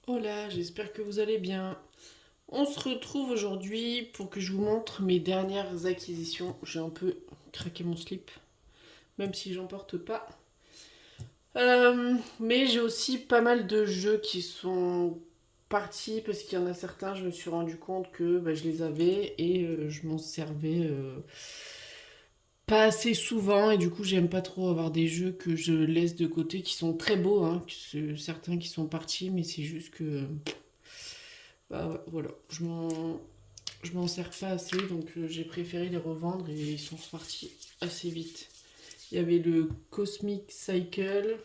Hola, j'espère que vous allez bien. On se retrouve aujourd'hui pour que je vous montre mes dernières acquisitions. J'ai un peu craqué mon slip, même si j'en porte pas. Mais j'ai aussi pas mal de jeux qui sont partis parce qu'il y en a certains, je me suis rendu compte que je les avais et je m'en servais pas assez souvent et du coup j'aime pas trop avoir des jeux que je laisse de côté qui sont très beaux, hein, certains qui sont partis, mais c'est juste que bah ouais, voilà, je m'en sers pas assez, donc j'ai préféré les revendre et ils sont repartis assez vite. Il y avait le Cosmic Cycle,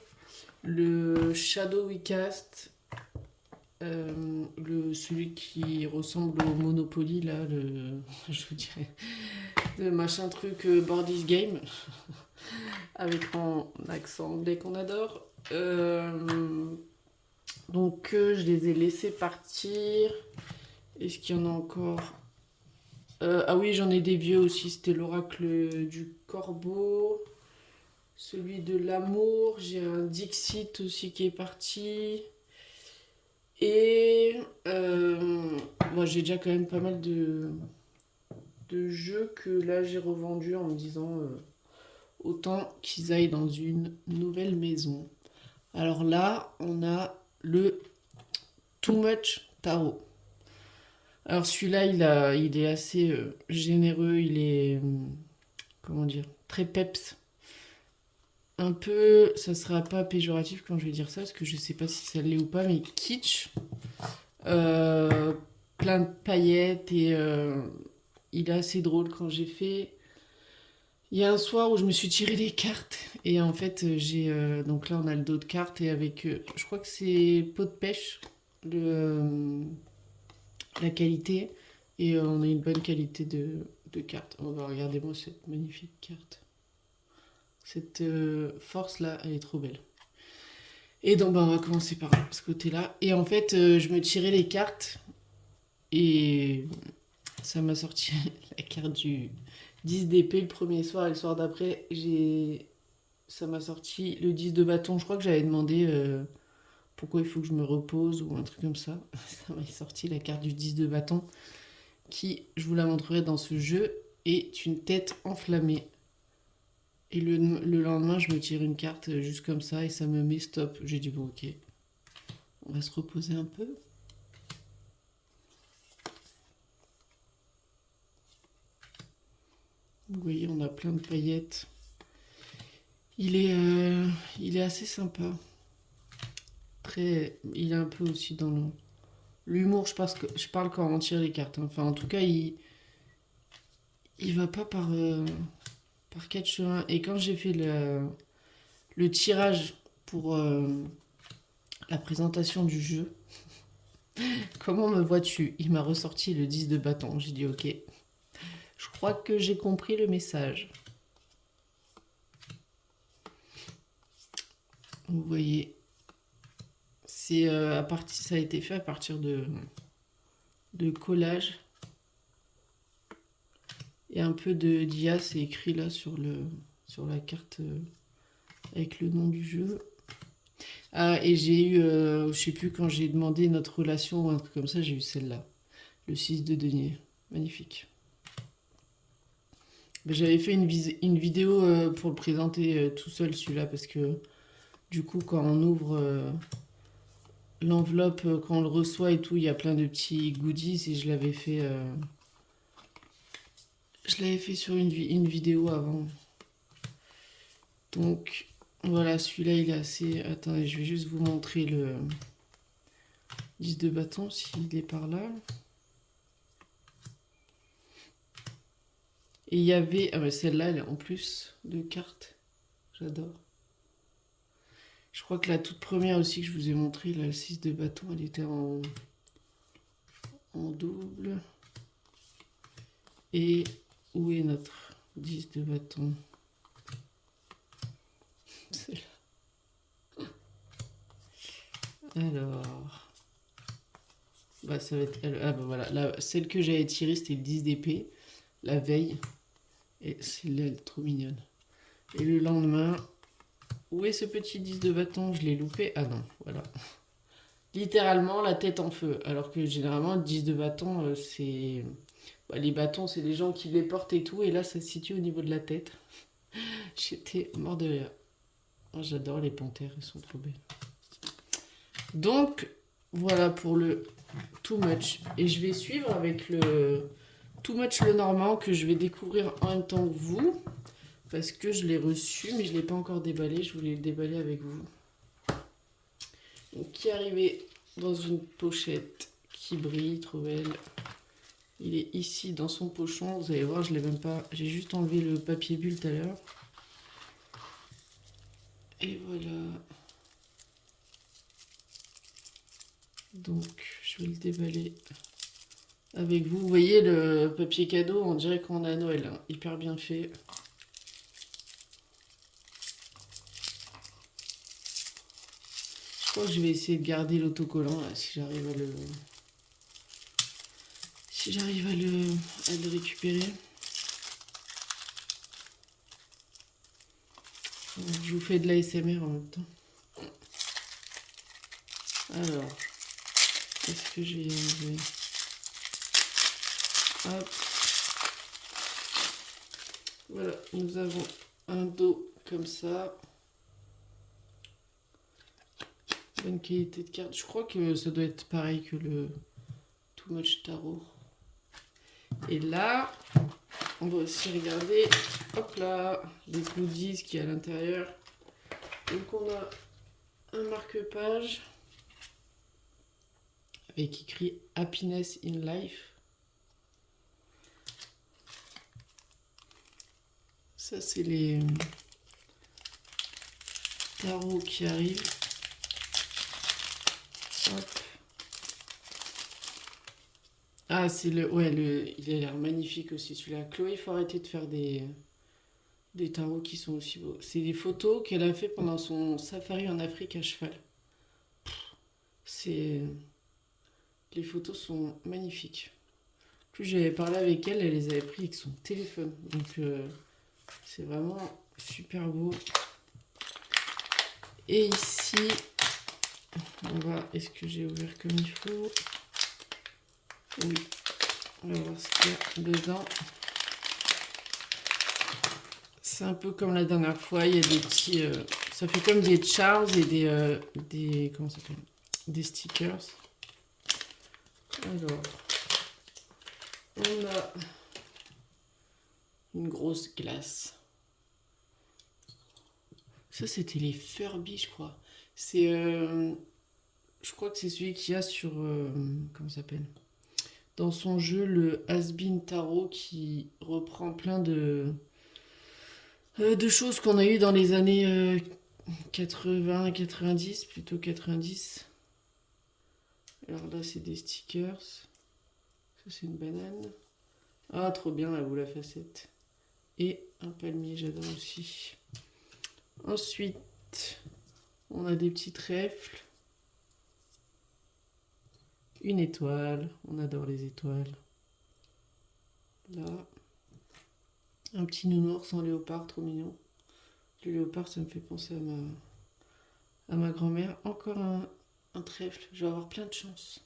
le Shadow We Cast, celui qui ressemble au Monopoly, là, je vous dirais, le machin truc Board This Game, avec mon accent anglais qu'on adore. Donc je les ai laissés partir. Est-ce qu'il y en a encore? Ah oui, j'en ai des vieux aussi. C'était l'oracle du corbeau. Celui de l'amour. J'ai un Dixit aussi qui est parti. Et moi, j'ai déjà quand même pas mal de jeux que là j'ai revendus en me disant autant qu'ils aillent dans une nouvelle maison. Alors là, on a le Too Much Tarot. Alors celui-là, il est assez généreux. Il est, comment dire, très peps. Un peu, ça sera pas péjoratif quand je vais dire ça, parce que je sais pas si ça l'est ou pas, mais kitsch. Euh, Plein de paillettes et il est assez drôle quand j'ai fait. Il y a un soir où je me suis tiré des cartes et en fait donc là on a le dos de cartes et avec je crois que c'est pot de pêche la qualité et on a une bonne qualité de cartes. On va regarder moi cette magnifique carte. Cette force là elle est trop belle. Et donc, on va commencer par ce côté-là. Et en fait, je me tirais les cartes et ça m'a sorti la carte du 10 d'épée le premier soir et le soir d'après, ça m'a sorti le 10 de bâton. Je crois que j'avais demandé pourquoi il faut que je me repose ou un truc comme ça. Ça m'a sorti la carte du 10 de bâton qui, je vous la montrerai dans ce jeu, est une tête enflammée. Et le lendemain, je me tire une carte juste comme ça et ça me met stop. J'ai dit bon, ok, on va se reposer un peu. Vous voyez, on a plein de paillettes. Il est, euh, il est assez sympa. Il est un peu aussi dans l'humour. Je parle quand on tire les cartes, hein. Enfin, en tout cas, il va pas par quatre chemins. Et quand j'ai fait le tirage pour la présentation du jeu, comment me vois-tu? Il m'a ressorti le 10 de bâton. J'ai dit ok. Je crois que j'ai compris le message. Vous voyez, ça a été fait à partir de collage et un peu de d'IA, c'est écrit là sur la carte avec le nom du jeu. Ah, et j'ai eu, je sais plus quand j'ai demandé notre relation ou un truc comme ça, j'ai eu celle-là, le 6 de denier. Magnifique. J'avais fait une vidéo pour le présenter tout seul celui-là parce que du coup quand on ouvre l'enveloppe, quand on le reçoit et tout, il y a plein de petits goodies et je l'avais fait sur une vidéo avant. Donc voilà, celui-là il est assez. Attendez, je vais juste vous montrer le 10 de bâton s'il est par là. Et il y avait. Ah bah celle-là, elle est en plus de cartes. J'adore. Je crois que la toute première aussi que je vous ai montrée, là, le 6 de bâton, elle était en double. Et où est notre 10 de bâton? C'est là. Alors. Bah, ça va être elle. Ah bah voilà. Celle que j'avais tirée, c'était le 10 d'épée. La veille. Et celle-là, elle est trop mignonne. Et le lendemain. Où est ce petit 10 de bâton? Je l'ai loupé. Ah non, voilà. littéralement la tête en feu. Alors que généralement, le 10 de bâton, c'est... Bah, les bâtons, c'est les gens qui les portent et tout. Et là, ça se situe au niveau de la tête. J'étais mort de rire. Oh, j'adore les panthères, elles sont trop belles. Donc, voilà pour le Too Much. Et je vais suivre avec le Too Much le Normand que je vais découvrir en même temps que vous. Parce que je l'ai reçu, mais je ne l'ai pas encore déballé. Je voulais le déballer avec vous. Donc, qui est arrivé dans une pochette qui brille, trop belle. Il est ici dans son pochon. Vous allez voir, je l'ai même pas. J'ai juste enlevé le papier bulle tout à l'heure. Et voilà. Donc, je vais le déballer avec vous. Vous voyez le papier cadeau, on dirait qu'on est à Noël. Hein. Hyper bien fait. Je crois que je vais essayer de garder l'autocollant si j'arrive à le... Si j'arrive à le récupérer. Je vous fais de l'ASMR en même temps. Alors, est-ce que je vais y arriver? Hop. Voilà, nous avons un dos comme ça. Bonne qualité de carte. Je crois que ça doit être pareil que le Too Much Tarot. Et là, on va aussi regarder, hop là, les goodies qui est à l'intérieur. Donc on a un marque-page avec écrit Happiness in Life. Ça, c'est les tarots qui arrivent. Hop. Ah, c'est le... Ouais, il a l'air magnifique aussi, celui-là. Chloé, il faut arrêter de faire des tarots qui sont aussi beaux. C'est des photos qu'elle a fait pendant son safari en Afrique à cheval. C'est... Les photos sont magnifiques. Plus j'avais parlé avec elle, elle les avait pris avec son téléphone. Donc c'est vraiment super beau. Et ici, on va... Est-ce que j'ai ouvert comme il faut? Oui. On va voir ce qu'il y a dedans. C'est un peu comme la dernière fois, il y a des petits... ça fait comme des charms et des comment ça s'appelle? Des stickers. Alors, on a une grosse glace. Ça, c'était les Furby, je crois. C'est... je crois que c'est celui qu'il y a sur... comment ça s'appelle? Dans son jeu, le Has-Been Tarot, qui reprend plein de choses qu'on a eues dans les années 80, 90, plutôt 90. Alors là, c'est des stickers. Ça, c'est une banane. Ah, trop bien, la boule à facettes. Et un palmier, j'adore aussi. Ensuite, on a des petits trèfles. Une étoile. On adore les étoiles. Là. Un petit nounours en léopard, trop mignon. Le léopard, ça me fait penser à ma grand-mère. Encore un trèfle. Je vais avoir plein de chance.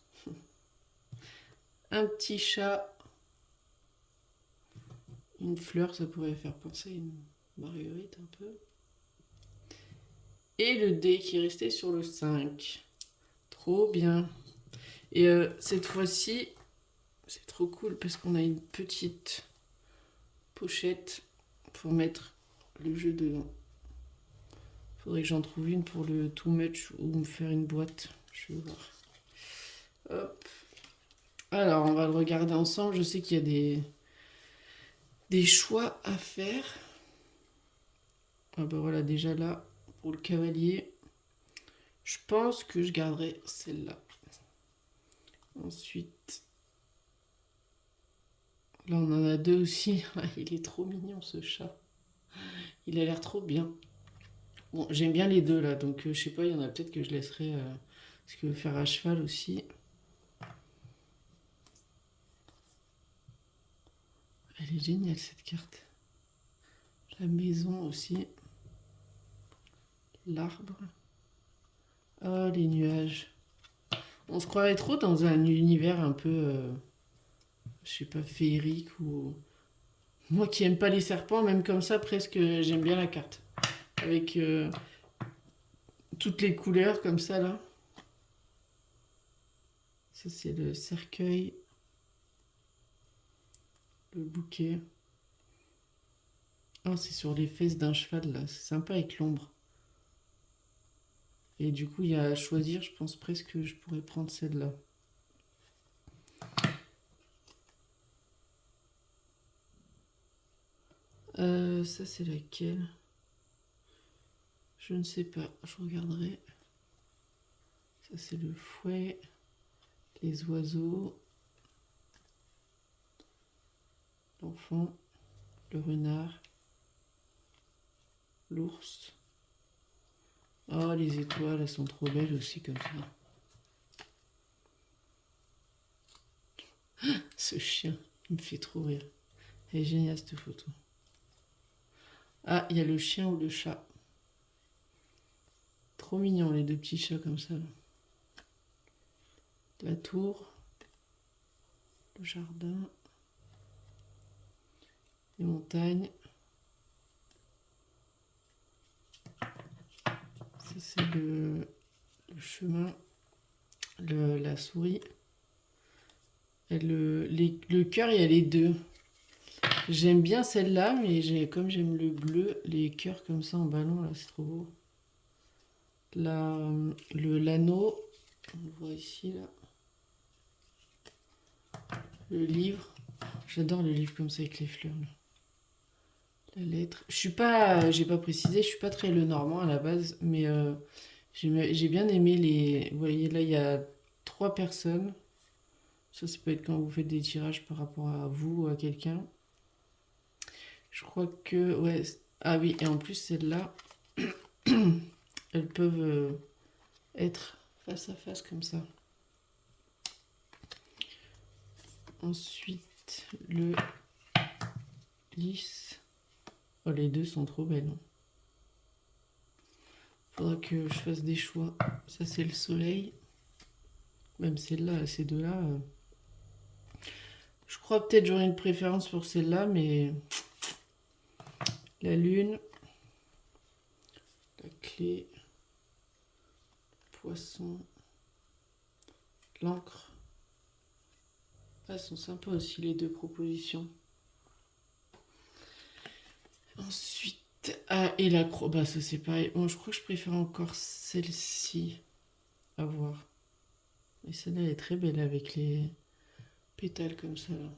Un petit chat. Une fleur, ça pourrait faire penser à une marguerite un peu. Et le dé qui est resté sur le 5. Trop bien. Et cette fois-ci, c'est trop cool parce qu'on a une petite pochette pour mettre le jeu dedans. Faudrait que j'en trouve une pour le Too Much ou me faire une boîte. Je vais voir. Hop. Alors, on va le regarder ensemble. Je sais qu'il y a des choix à faire. Ah bah voilà, déjà là, pour le cavalier, je pense que je garderai celle-là. Ensuite, là on en a deux aussi. Il est trop mignon ce chat. Il a l'air trop bien. Bon, j'aime bien les deux là, donc je sais pas, il y en a peut-être que je laisserai parce que faire à cheval aussi. Elle est géniale cette carte. La maison aussi. L'arbre. Oh, les nuages. On se croirait trop dans un univers un peu, je sais pas, féerique ou... Moi qui aime pas les serpents, même comme ça, presque, j'aime bien la carte. Avec toutes les couleurs comme ça, là. Ça, c'est le cercueil, le bouquet. Oh, c'est sur les fesses d'un cheval, là. C'est sympa avec l'ombre. Et du coup, il y a à choisir, je pense presque que je pourrais prendre celle-là. Ça, c'est laquelle? Je ne sais pas, je regarderai. Ça, c'est le fouet, les oiseaux, l'enfant, le renard, l'ours. Oh, les étoiles, elles sont trop belles aussi comme ça. Ce chien, il me fait trop rire. Elle est géniale cette photo. Ah, il y a le chien ou le chat. Trop mignon les deux petits chats comme ça. La tour, le jardin, les montagnes. Ça c'est le chemin, la souris. Et le cœur, il y a les deux. J'aime bien celle-là, mais comme j'aime le bleu, les cœurs comme ça en ballon, là, c'est trop beau. L'anneau, on le voit ici, là. Le livre. J'adore le livre comme ça avec les fleurs. Là. La lettre. J'ai pas précisé, je suis pas très le normand à la base, mais j'ai bien aimé les. Vous voyez là, il y a 3 personnes. Ça peut être quand vous faites des tirages par rapport à vous ou à quelqu'un. Je crois que ouais. Ah oui, et en plus celles-là, elles peuvent être face à face comme ça. Ensuite, le lys. Oh, les deux sont trop belles. Faudra que je fasse des choix. Ça, c'est le soleil. Même celle-là, ces deux-là. Je crois peut-être j'aurais une préférence pour celle-là, mais la lune, la clé, poisson, l'encre. Ah, elles sont sympas aussi les deux propositions. Ensuite, ah, et la croix, bah ça c'est pareil. Bon, je crois que je préfère encore celle-ci à voir. Et celle-là elle est très belle avec les pétales comme ça là.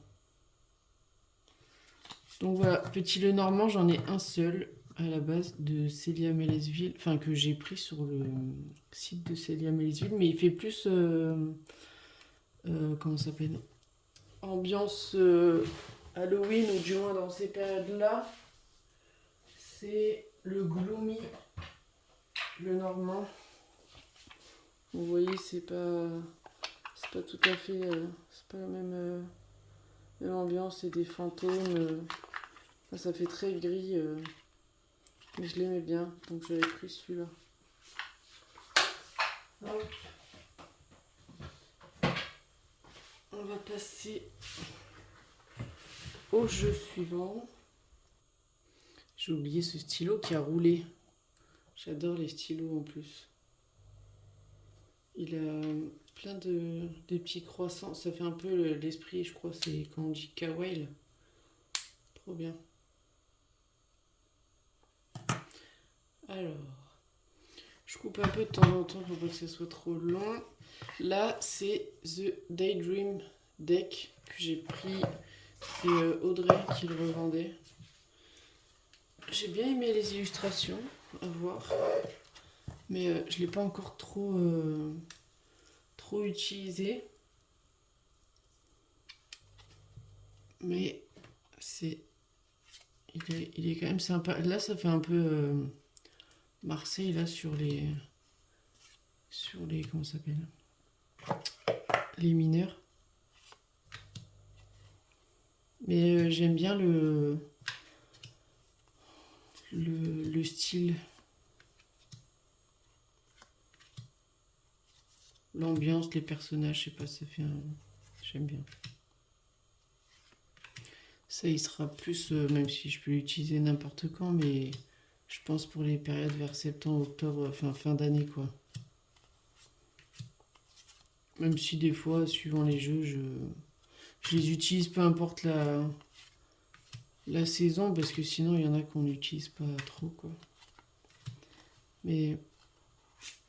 Donc voilà, petit Lenormand, j'en ai un seul à la base de Célia Mélesville, enfin que j'ai pris sur le site de Célia Mélesville, mais il fait plus, comment ça s'appelle, ambiance Halloween, ou du moins dans ces périodes-là. C'est le Gloomy Lenormand. Vous voyez, c'est pas tout à fait, c'est pas la même ambiance, c'est des fantômes. Ça fait très gris, mais je l'aimais bien, donc j'avais pris celui-là. Hop. On va passer au jeu suivant. J'ai oublié ce stylo qui a roulé. J'adore les stylos en plus. Il a plein de petits croissants. Ça fait un peu l'esprit, je crois, c'est quand on dit kawaii. Trop bien. Alors, je coupe un peu de temps en temps pour pas que ce soit trop long. Là, c'est The Daydream Deck que j'ai pris. C'est Audrey qui le revendait. J'ai bien aimé les illustrations, à voir. Mais je ne l'ai pas encore trop utilisé. Mais il est quand même sympa. Là, ça fait un peu Marseille, là, sur les comment ça s'appelle, les mineurs. Mais j'aime bien le style. l'ambiance, les personnages, je sais pas, ça fait un... J'aime bien. Ça, il sera plus, même si je peux l'utiliser n'importe quand, mais je pense pour les périodes vers septembre, octobre, enfin fin d'année, quoi. Même si des fois, suivant les jeux, je les utilise peu importe la saison, parce que sinon, il y en a qu'on n'utilise pas trop, quoi. Mais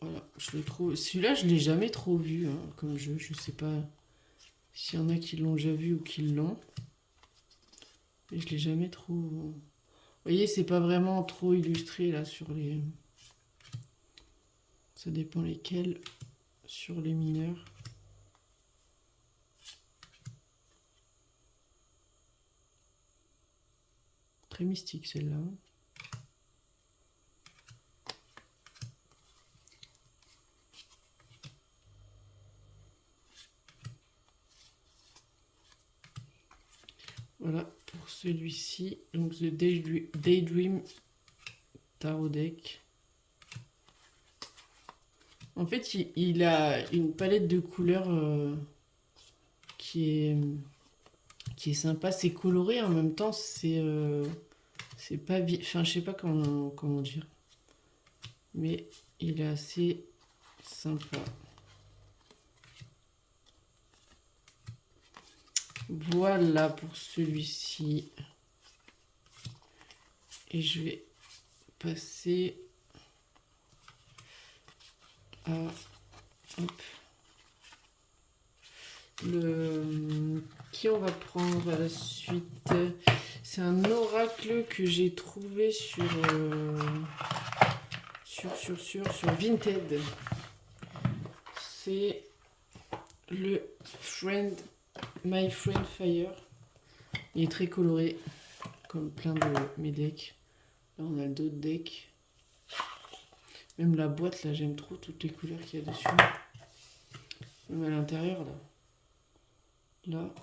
voilà, je le trouve... Celui-là, je l'ai jamais trop vu, hein, comme jeu. Je sais pas s'il y en a qui l'ont déjà vu ou qui l'ont. Mais je l'ai jamais trop... Vous voyez, c'est pas vraiment trop illustré, là, sur les... Ça dépend lesquels. Sur les mineurs. Très mystique, celle-là. Voilà, pour celui-ci. Donc, The Daydream Tarot Deck. En fait, il a une palette de couleurs qui est sympa. C'est coloré, en même temps, c'est pas... Enfin, je sais pas comment dire. Mais il est assez sympa. Voilà pour celui-ci. Et je vais passer à... Hop. Qui on va prendre à la suite? C'est un oracle que j'ai trouvé sur Vinted. C'est le My Friend Fire. Il est très coloré, comme plein de mes decks. Là, on a d'autres decks. Même la boîte, là, j'aime trop toutes les couleurs qu'il y a dessus. Même à l'intérieur, là. Là.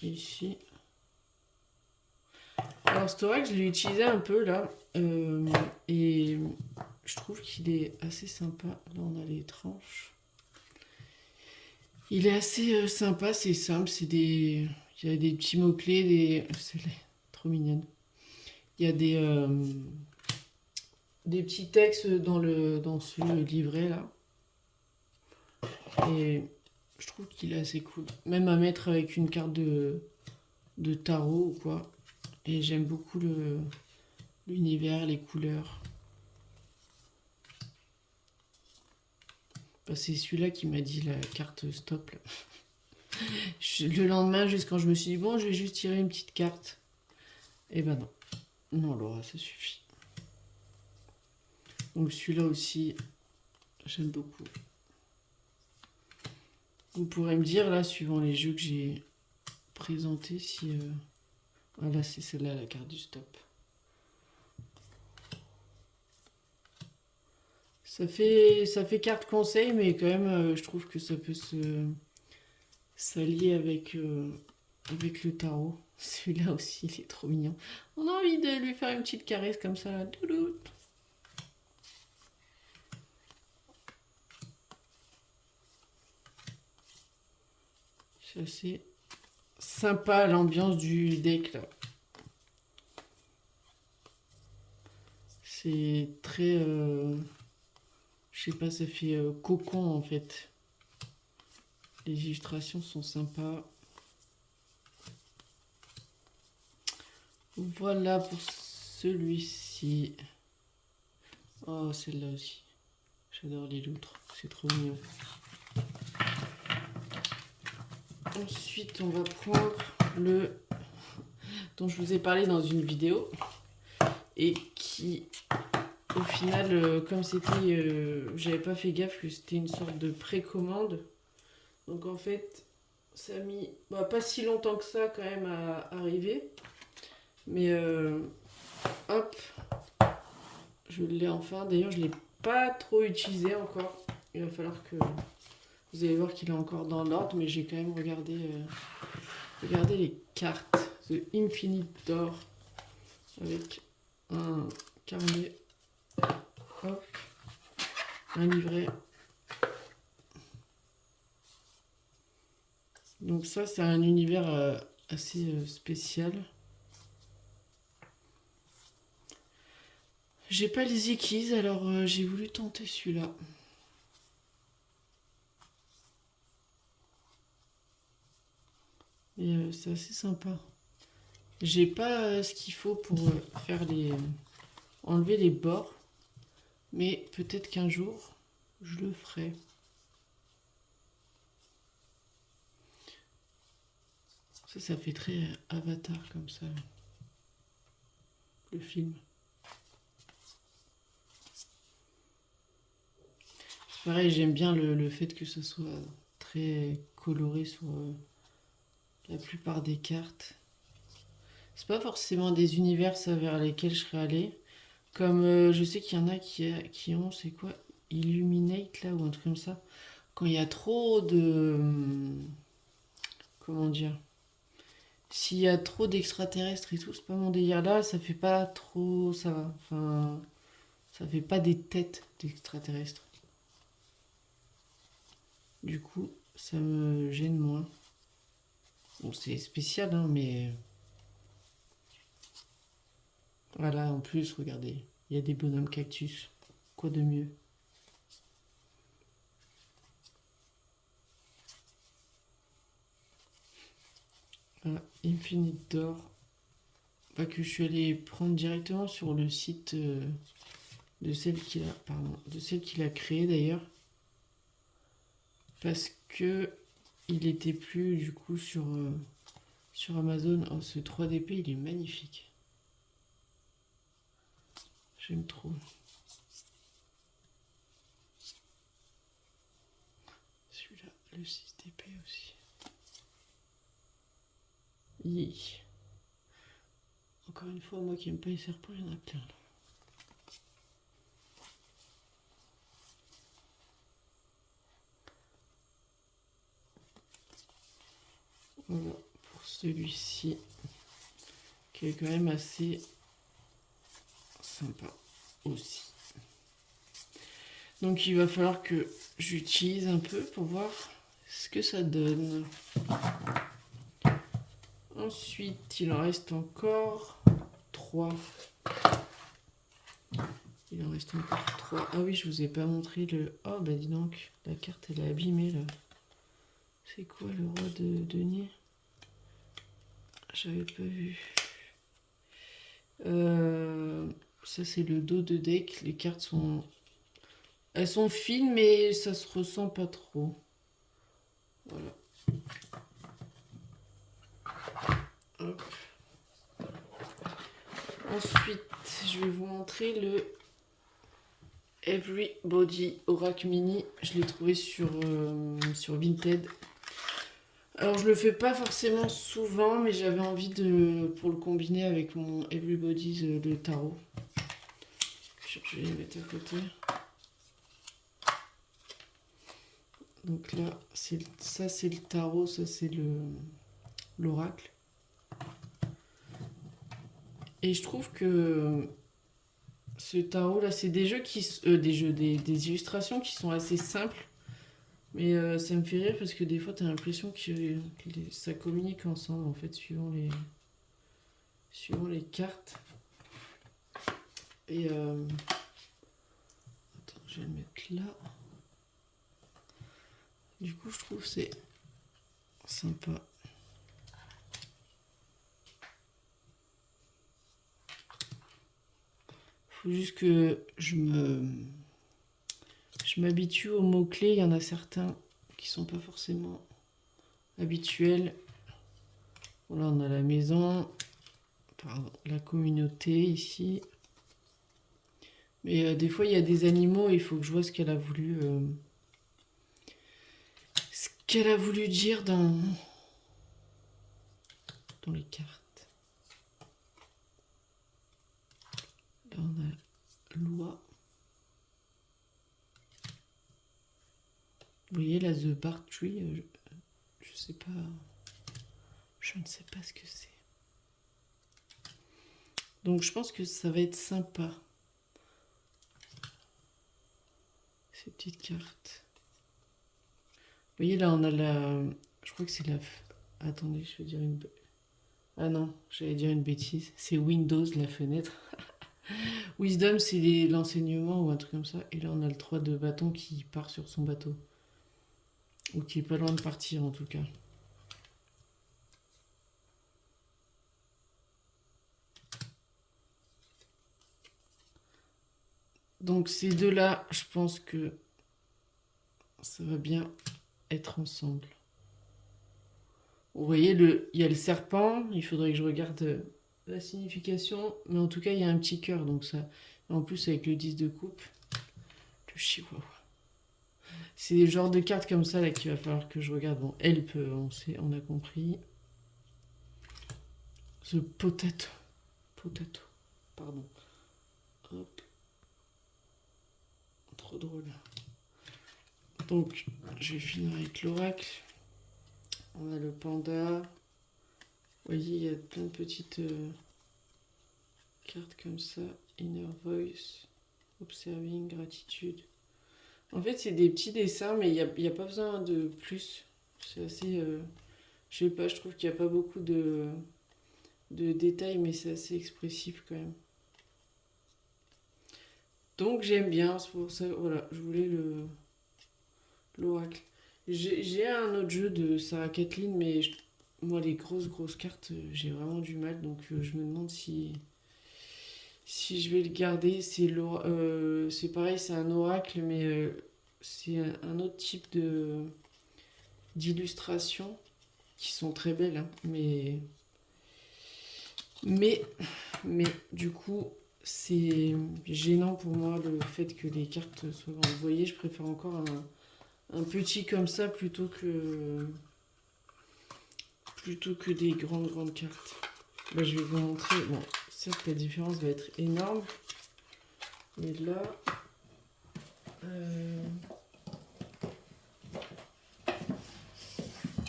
Et ici. Alors, cet oracle, je l'ai utilisé un peu, là. Et je trouve qu'il est assez sympa. Là, on a les tranches. Il est assez sympa, c'est simple. Il y a des petits mots-clés, C'est trop mignonne. Il y a des petits textes dans ce livret, là. Et je trouve qu'il est assez cool. Même à mettre avec une carte de tarot ou quoi. Et j'aime beaucoup l'univers, les couleurs. Bah, c'est celui-là qui m'a dit la carte stop. Là. Le lendemain, juste quand je me suis dit, bon, je vais juste tirer une petite carte. Et ben non. Non, Laura, ça suffit. Donc celui-là aussi, j'aime beaucoup. Vous pourrez me dire, là, suivant les jeux que j'ai présentés, si... Voilà, c'est celle-là, la carte du stop. Ça fait carte conseil, mais quand même, je trouve que ça peut s'allier avec le tarot. Celui-là aussi, il est trop mignon. On a envie de lui faire une petite caresse comme ça. Doudou. C'est assez sympa l'ambiance du deck là. C'est très... je sais pas, ça fait cocon en fait. Les illustrations sont sympas. Voilà pour celui-ci. Oh, celle-là aussi. J'adore les loutres. C'est trop mignon. Ensuite, on va prendre le dont je vous ai parlé dans une vidéo et qui, au final, comme c'était, j'avais pas fait gaffe que c'était une sorte de précommande. Donc en fait, ça a mis pas si longtemps que ça quand même à arriver. Mais hop, je l'ai enfin. D'ailleurs, je l'ai pas trop utilisé encore. Il va falloir que... Vous allez voir qu'il est encore dans l'ordre, mais j'ai quand même regardé les cartes. The Infinite Door. Avec un carnet. Hop. Un livret. Donc ça, c'est un univers assez spécial. J'ai pas les Keys, alors j'ai voulu tenter celui-là. Et c'est assez sympa. J'ai pas ce qu'il faut pour faire enlever les bords. Mais peut-être qu'un jour, je le ferai. Ça fait très Avatar comme ça. Le film. Pareil, j'aime bien le fait que ce soit très coloré sur la plupart des cartes. C'est pas forcément des univers ça, vers lesquels je serais allée. Comme je sais qu'il y en a qui ont, c'est quoi, Illuminate là ou un truc comme ça. Quand il y a trop de... Comment dire? S'il y a trop d'extraterrestres et tout, c'est pas mon délire. Là, ça fait pas trop... Ça va. Enfin, ça fait pas des têtes d'extraterrestres. Du coup, ça me gêne moins. Bon, c'est spécial, hein, mais... Voilà, en plus, regardez. Il y a des bonhommes cactus. Quoi de mieux? Voilà, Infinite Door. Bah, que je suis allée prendre directement sur le site de celle qu'il a créé d'ailleurs. Parce que il était plus du coup sur Amazon. Oh, ce 3DP, il est magnifique. J'aime trop. Celui-là, le 6DP aussi. Yi. Encore une fois, moi qui aime pas les serpents, il y en a plein là. Voilà pour celui-ci, qui est quand même assez sympa aussi. Donc il va falloir que j'utilise un peu pour voir ce que ça donne. Ensuite, il en reste encore 3. Il en reste encore 3. Ah oui, je vous ai pas montré le... Oh bah dis donc, la carte elle est abîmée là. C'est quoi le roi de denier? J'avais pas vu. Ça c'est le dos de deck. Les cartes sont... Elles sont fines mais ça se ressent pas trop. Voilà. Hop. Ensuite, je vais vous montrer le Everybody Oracle Mini. Je l'ai trouvé sur Vinted. Alors je le fais pas forcément souvent, mais j'avais envie pour le combiner avec mon Everybody's de tarot. Je vais les mettre à côté. Donc là, ça c'est le tarot, ça c'est l'oracle. Et je trouve que ce tarot là, c'est des jeux des illustrations qui sont assez simples. Mais ça me fait rire parce que des fois, tu as l'impression que ça communique ensemble, en fait, suivant les cartes. Et attends, je vais le mettre là. Du coup, je trouve que c'est sympa. Faut juste que je m'habitue aux mots-clés. Il y en a certains qui sont pas forcément habituels. Voilà, on a la maison, pardon, la communauté ici. Mais des fois, il y a des animaux et il faut que je vois ce qu'elle a voulu dire dans les cartes. Là, on a loi. Vous voyez là, The Bark Tree, je sais pas. Je ne sais pas ce que c'est. Donc je pense que ça va être sympa. Ces petites cartes. Vous voyez là, on a Je crois que c'est la... Attendez, je vais dire une... Ah non, j'allais dire une bêtise. C'est Windows, la fenêtre. Wisdom, c'est l'enseignement ou un truc comme ça. Et là, on a le 3 de bâton qui part sur son bateau. Ou qui est pas loin de partir, en tout cas. Donc ces deux-là, je pense que ça va bien être ensemble. Vous voyez, il y a le serpent, il faudrait que je regarde la signification, mais en tout cas, il y a un petit cœur, donc ça... En plus, avec le 10 de coupe, le chihuahua. C'est des genres de cartes comme ça là qu'il va falloir que je regarde. Bon, help, on sait, on a compris. The potato. Potato. Pardon. Hop. Trop drôle. Donc, je vais finir avec l'oracle. On a le panda. Vous voyez, il y a plein de petites cartes comme ça. Inner voice. Observing, gratitude. En fait, c'est des petits dessins, mais il n'y a pas besoin de plus. C'est assez... je sais pas, je trouve qu'il n'y a pas beaucoup de détails, mais c'est assez expressif quand même. Donc j'aime bien, c'est pour ça, voilà, je voulais l'oracle. J'ai un autre jeu de Sarah Kathleen, mais moi les grosses cartes, j'ai vraiment du mal, donc je me demande si je vais le garder. C'est pareil, c'est un oracle, mais c'est un autre type d'illustrations qui sont très belles, hein, mais du coup, c'est gênant pour moi le fait que les cartes soient grandes. Vous voyez, je préfère encore un petit comme ça plutôt que des grandes cartes. Là, je vais vous montrer. Bon, certes, la différence va être énorme. Mais là...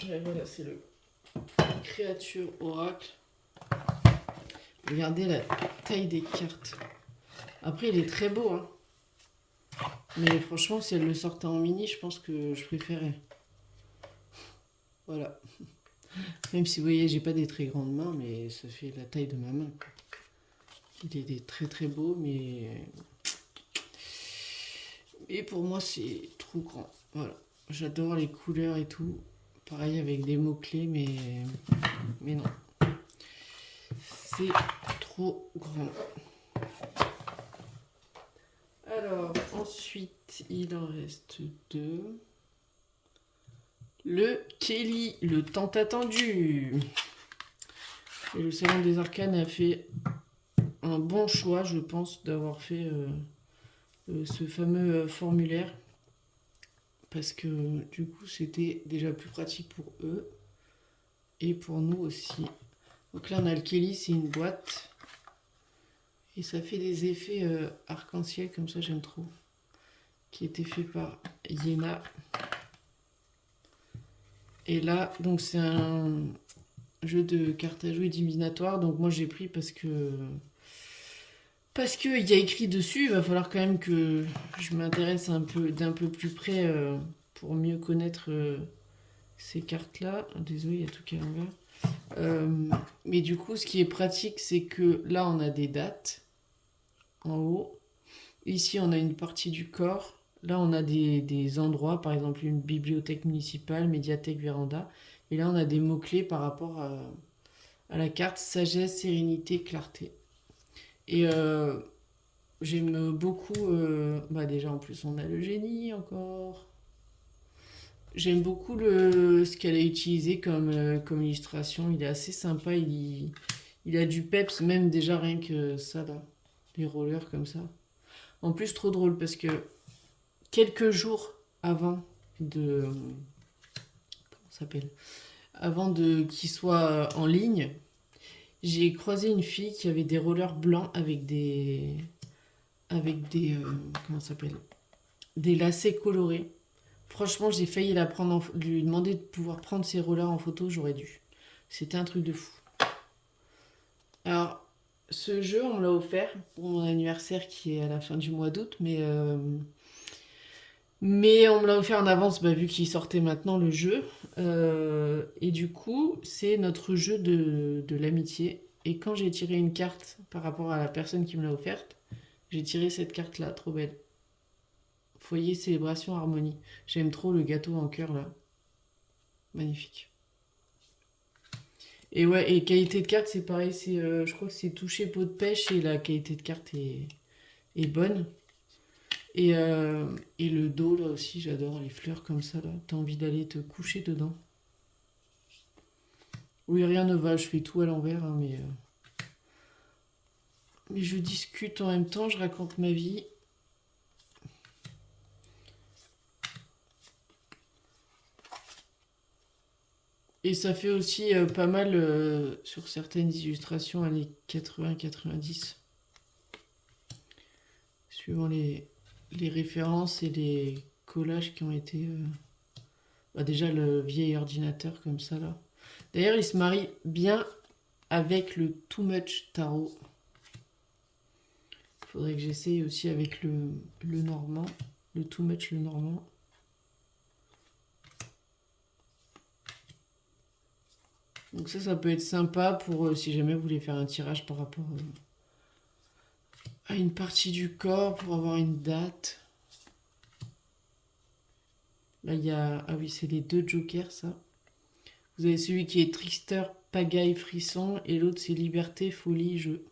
ouais, voilà, c'est le créature oracle. Regardez la taille des cartes. Après, il est très beau, hein. Mais franchement, si elle le sortait en mini, je pense que je préférais. Voilà. Même si vous voyez, j'ai pas des très grandes mains, mais ça fait la taille de ma main, quoi. Il est très beau, mais pour moi, c'est trop grand. Voilà. J'adore les couleurs et tout. Pareil avec des mots-clés, mais non. C'est trop grand. Alors, ensuite, il en reste deux. Le Kelly, le tant attendu. Et le Salon des Arcanes a fait un bon choix, je pense, d'avoir fait ce fameux formulaire. Parce que du coup, c'était déjà plus pratique pour eux. Et pour nous aussi. Donc là, on a le Kelly, c'est une boîte. Et ça fait des effets arc-en-ciel, comme ça, j'aime trop. Qui était fait par Yéna. Et là, donc c'est un jeu de cartes à jouer divinatoire. Donc moi, j'ai pris parce que il y a écrit dessus. Il va falloir quand même que je m'intéresse d'un peu plus près pour mieux connaître ces cartes-là. Désolé, il y a tout qui est à l'envers. Mais du coup, ce qui est pratique, c'est que là, on a des dates en haut. Ici, on a une partie du corps. Là, on a des endroits, par exemple une bibliothèque municipale, médiathèque, véranda. Et là, on a des mots-clés par rapport à la carte sagesse, sérénité, clarté. Et j'aime beaucoup... déjà, en plus, on a le génie encore. J'aime beaucoup ce qu'elle a utilisé comme illustration. Il est assez sympa. Il a du peps, même déjà rien que ça, là. Les rollers comme ça. En plus, trop drôle parce que quelques jours avant de... Comment ça s'appelle ? Avant qu'il soit en ligne, j'ai croisé une fille qui avait des rollers blancs avec des... comment ça s'appelle ? Des lacets colorés. Franchement, j'ai failli lui demander de pouvoir prendre ses rollers en photo, j'aurais dû. C'était un truc de fou. Alors, ce jeu, on me l'a offert pour mon anniversaire qui est à la fin du mois d'août, mais Mais on me l'a offert en avance, bah, vu qu'il sortait maintenant le jeu. Et du coup, c'est notre jeu de l'amitié. Et quand j'ai tiré une carte par rapport à la personne qui me l'a offerte, j'ai tiré cette carte-là, trop belle. Foyer, célébration, harmonie. J'aime trop le gâteau en cœur là. Magnifique. Et ouais, et qualité de carte, c'est pareil. Je crois que c'est touché peau de pêche et la qualité de carte est bonne. Et le dos là aussi, j'adore les fleurs comme ça là. T'as envie d'aller te coucher dedans. Oui, rien ne va, je fais tout à l'envers, hein, mais je discute en même temps, je raconte ma vie. Et ça fait aussi pas mal sur certaines illustrations années 80-90, suivant les références et les collages qui ont été... bah, déjà le vieil ordinateur comme ça là. D'ailleurs, il se marie bien avec le Too Much Tarot. Faudrait que j'essaye aussi avec le normand, le Too Much le normand. Donc ça peut être sympa pour si jamais vous voulez faire un tirage par rapport à une partie du corps, pour avoir une date. Là, il y a... Ah oui, c'est les deux jokers, ça. Vous avez celui qui est trickster, pagaille, frisson, et l'autre c'est liberté, folie, jeu.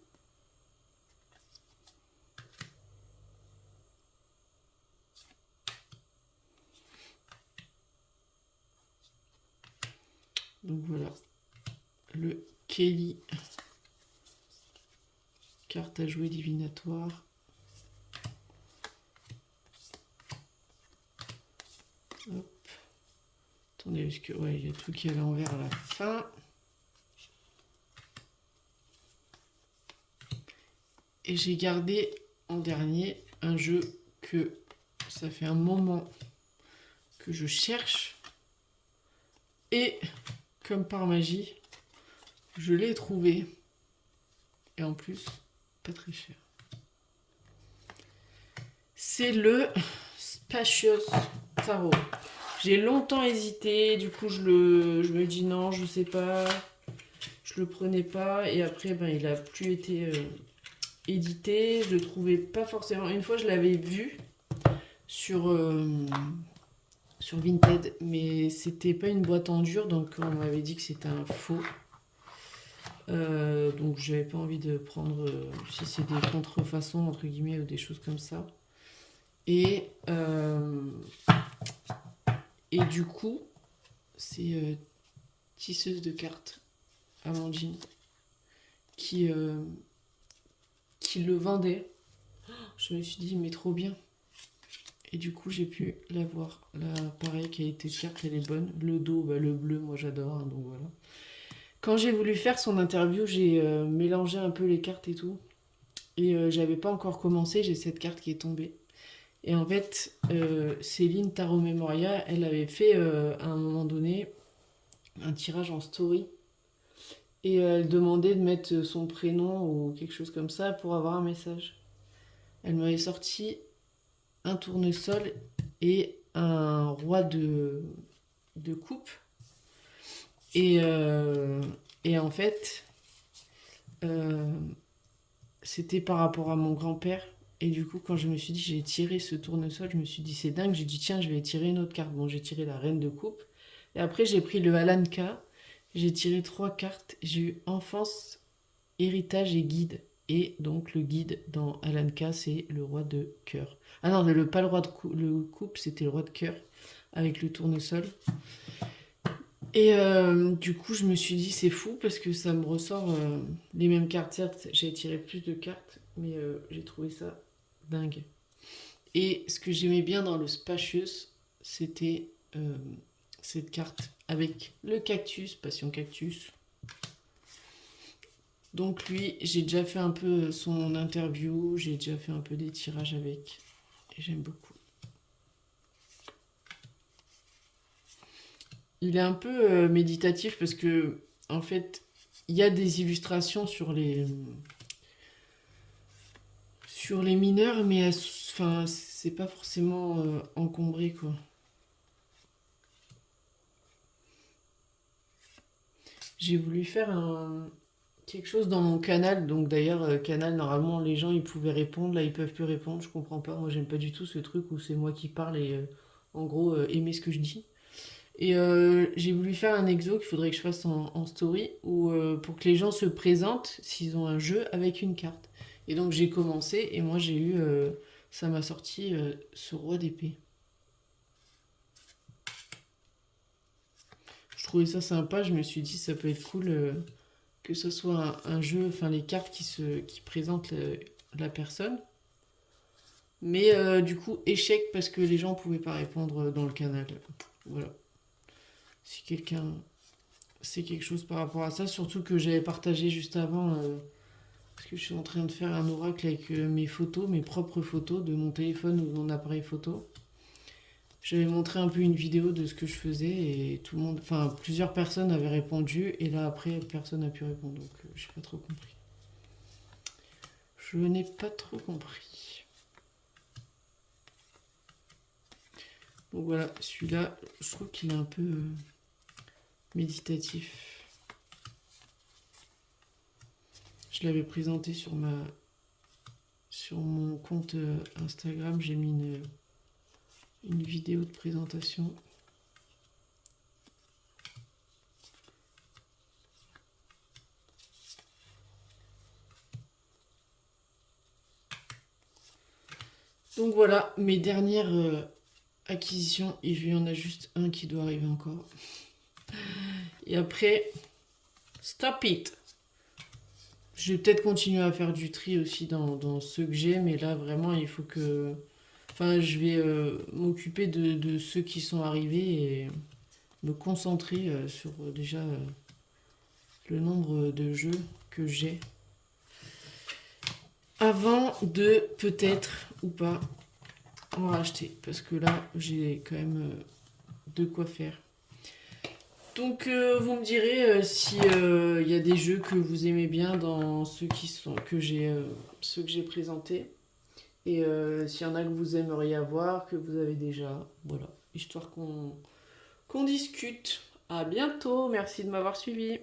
Donc voilà, le Kelly, carte à jouer divinatoire. Hop. Attendez, parce que ouais, il y a tout qui est à l'envers à la fin. Et j'ai gardé en dernier un jeu que ça fait un moment que je cherche. Et comme par magie, je l'ai trouvé. Et en plus, pas très cher. C'est le Spacious Tarot. J'ai longtemps hésité, du coup je me dis non, je sais pas, je le prenais pas, et après ben, il a plus été édité, je le trouvais pas forcément. Une fois je l'avais vu sur, sur Vinted, mais c'était pas une boîte en dur, donc on m'avait dit que c'était un faux. Donc j'avais pas envie de prendre si c'est des contrefaçons entre guillemets ou des choses comme ça. Et du coup, c'est tisseuse de cartes, Amandine, qui le vendait. Je me suis dit, mais trop bien. Et du coup, j'ai pu l'avoir. Là, pareil, qualité de carte, elle est bonne. Le dos, bah, le bleu, moi j'adore, hein, donc voilà. Quand j'ai voulu faire son interview, j'ai mélangé un peu les cartes et tout. Et j'avais pas encore commencé, j'ai cette carte qui est tombée. Et en fait, Céline Tarot Memoria, elle avait fait à un moment donné un tirage en story. Et elle demandait de mettre son prénom ou quelque chose comme ça pour avoir un message. Elle m'avait sorti un tournesol et un roi de coupe. Et, euh, et en fait, euh, c'était par rapport à mon grand-père. Et du coup, quand je me suis dit, j'ai tiré ce tournesol, je me suis dit, c'est dingue. J'ai dit, tiens, je vais tirer une autre carte. Bon, j'ai tiré la reine de coupe. Et après, j'ai pris le Alanka. J'ai tiré 3 cartes. J'ai eu enfance, héritage et guide. Et donc, le guide dans Alanka, c'est le roi de cœur. Ah non, pas le roi de le coupe, c'était le roi de cœur avec le tournesol. Et du coup, je me suis dit, c'est fou parce que ça me ressort les mêmes cartes. Certes, j'ai tiré plus de cartes, mais j'ai trouvé ça dingue. Et ce que j'aimais bien dans le Spacious, c'était cette carte avec le cactus, Passion Cactus. Donc lui, j'ai déjà fait un peu son interview, j'ai déjà fait un peu des tirages avec. Et j'aime beaucoup. Il est un peu méditatif parce que, en fait, il y a des illustrations sur les mineurs, mais enfin, c'est pas forcément encombré, quoi. J'ai voulu faire quelque chose dans mon canal. Donc d'ailleurs, canal, normalement, les gens, ils pouvaient répondre. Là, ils peuvent plus répondre. Je comprends pas. Moi, j'aime pas du tout ce truc où c'est moi qui parle et, en gros, aimer ce que je dis. Et j'ai voulu faire un exo qu'il faudrait que je fasse en story où, pour que les gens se présentent s'ils ont un jeu avec une carte. Et donc j'ai commencé et moi j'ai eu... ça m'a sorti ce roi d'épée. Je trouvais ça sympa, je me suis dit ça peut être cool que ce soit un jeu, enfin les cartes qui présentent la personne. Mais du coup, échec parce que les gens pouvaient pas répondre dans le canal. Voilà. Si quelqu'un sait quelque chose par rapport à ça, surtout que j'avais partagé juste avant, parce que je suis en train de faire un oracle avec mes photos, mes propres photos de mon téléphone ou de mon appareil photo. J'avais montré un peu une vidéo de ce que je faisais et tout le monde, enfin plusieurs personnes avaient répondu et là après personne n'a pu répondre donc j'ai pas trop compris. Je n'ai pas trop compris. Donc voilà, celui-là, je trouve qu'il est un peu méditatif. Je l'avais présenté sur mon compte Instagram, j'ai mis une vidéo de présentation. Donc voilà, mes dernières acquisitions. Il y en a juste un qui doit arriver encore. Et après, stop it. Je vais peut-être continuer à faire du tri aussi dans ceux que j'ai, mais là vraiment il faut que... Enfin, je vais m'occuper de ceux qui sont arrivés et me concentrer sur déjà le nombre de jeux que j'ai. Avant de peut-être ou pas en racheter. Parce que là, j'ai quand même de quoi faire. Donc vous me direz si il y a des jeux que vous aimez bien dans ceux ceux que j'ai présentés et s'il y en a que vous aimeriez avoir, que vous avez déjà, voilà, histoire qu'on discute. À bientôt, merci de m'avoir suivi.